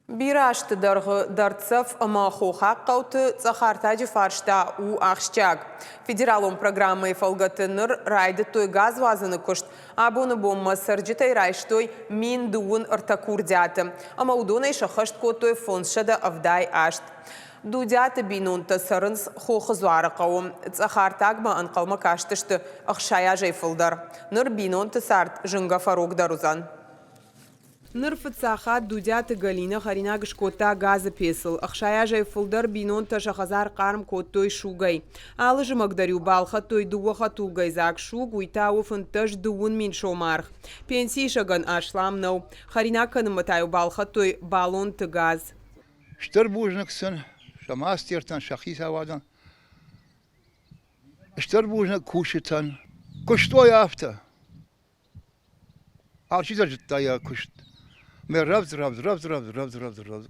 Бирашты дарцев махоха қауты цахартаджи фаршта у ахшчаг. Федералом программы фалгатыныр райды той газ вазыны кушт. Абуны бомма сырджитай райштой мин дуын ыртакурдяты. Ама удонай шахашт котой фоншада авдай ашт. Дудяты бинунта сырынс хохызуары қауым. Цахартагма анқалма каштышты ахшая жайфылдар. Ныр бинунта сарт жынга фарук дарузан. Нырфыцаха дудяты галина харина гышкота газы песыл. Ахшая жай фулдар бинон ташахазар қарм коттой шугай. Алыжы магдарю балха той дуаха тугай зак шуг уйтау фынташ дуун мин шомарх. Пенсий шаган ашлам нау. Харина каныматаю балха той балон ты газ. Штыр бужныксын, шамастертан, шахисавадан. Штыр бужнык кушетан. Куштой афта. Алчиза життая кушт. Мы рабз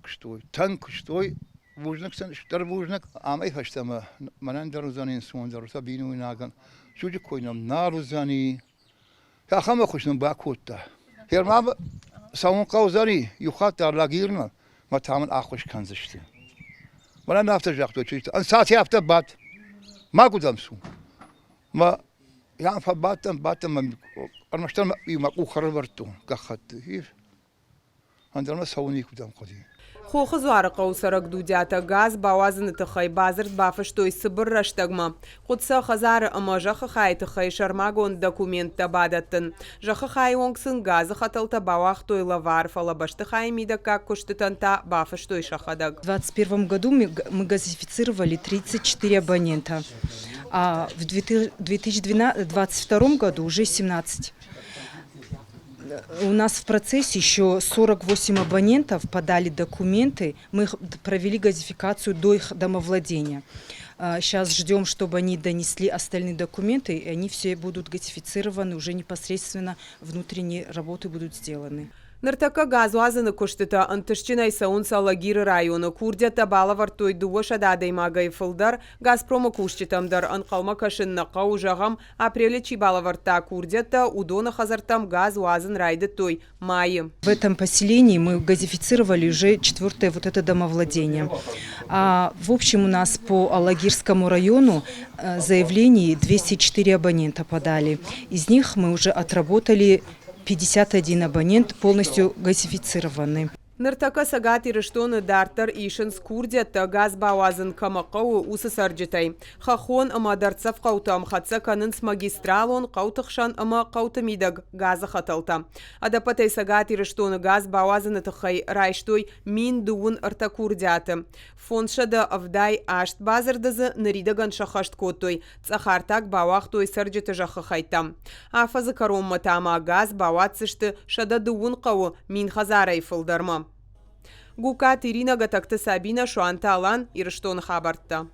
куштой. Тан куштой. Бужныксын, штыр бужнык. Амай хаштама. Манан дарузанин суан даруса бину инаган. Чуджи койнам нарузани. Хахама кушнам бакутта. Хермам саун каузани. Юхат дарлагирна. ما تعمل آخوش کنزشتی. ولی نفته جاکتو چیست. آن ساعتی هفته بعد ما کدام سو. ما یعنی بعدم من آرمشتم ما کوخر ورتو کخت هیچ. آندرم سوونی کدام خودی. خوخزوار قوسرق دودیاتا گاز باوازن تخای بازرد بافشتوی سبر رشتگما. خودسا خزار اما جخ خای تخای شرماگون دکومنت تبادتن. جخ خای ونکسن گاز خطل табавахтоy лавар фалабашты хай мидака куштытан та бафаштоy шахадак. В 2021 году мы газифицировали 34 абонента, а в 2022 году уже 17. У нас в процессе еще 48 абонентов подали документы, мы провели газификацию до их домовладения. Сейчас ждем, чтобы они донесли остальные документы, и они все будут газифицированы, уже непосредственно внутренние работы будут сделаны. Ныртака газуазыны куштыта антышчинай саун салагиры районы курдята балавартой дуоша дадаймагай фылдар Газпрома куштитамдар анқалма кашынна қаужағам апреле чибалаварта курдята удона хазартам газуазын райды той майы. В этом поселении мы газифицировали уже 4-е вот это домовладение. В общем, у нас по Алагирскому району заявлений 204 абонента подали. Из них мы уже отработали 51 абонент полностью газифицированы. Ныртака сагати рештоны дартар ишен скурдята газ бауазын камақау усы сарджитай. Хахон ама дарцав қаутам хатса канынс магистралон қаутықшан ама қаутамидаг газы хаталта. Адапатай сагати рештоны газ бауазын атықай райштой мин дуын арта курдяты. Фоншада авдай ашт базардазы наридаган шахашт котой. Цахартак бауахтой сарджиты жахахайтам. Афазы каромматама газ бауатсышты шада дуын қау мин хазарай фылдарма. Гукат Ирина гатакты Сабина шуанта алан ирыштон хабартта.